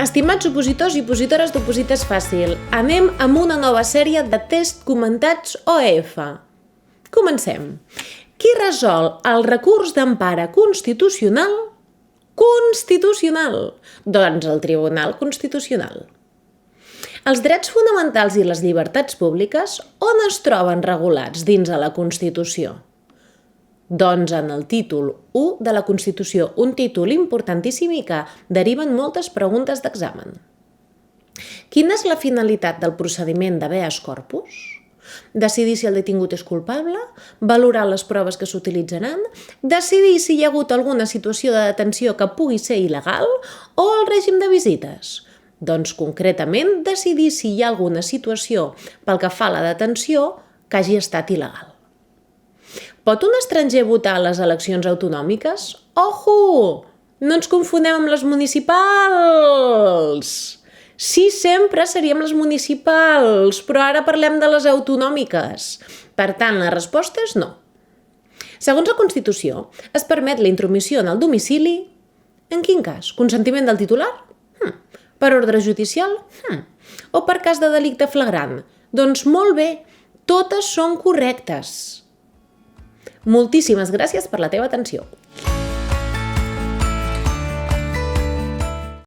Estimats opositors i opositores d'Oposites Fàcil, anem amb una nova sèrie de tests comentats OEF. Comencem. Qui resol el recurs d'empara constitucional? Constitucional! Doncs el Tribunal Constitucional. Els drets fonamentals i les llibertats públiques on es troben regulats dins de la Constitució? Doncs en el títol 1 de la Constitució, un títol importantíssim i que deriven moltes preguntes d'examen. Quina és la finalitat del procediment d'habeas corpus? Decidir si el detingut és culpable, valorar les proves que s'utilitzaran, decidir si hi ha hagut alguna situació de detenció que pugui ser il·legal o el règim de visites. Doncs concretament decidir si hi ha alguna situació pel que fa a la detenció que hagi estat il·legal. Pot un estranger votar a les eleccions autonòmiques? Ojo! No ens confonem amb les municipals! Sí, sempre seríem les municipals, però ara parlem de les autonòmiques. Per tant, la resposta és no. Segons la Constitució, es permet la intromissió en el domicili. En quin cas? Consentiment del titular? Per ordre judicial? O per cas de delicte flagrant? Doncs molt bé, totes són correctes. Moltíssimes gràcies per la teva atenció.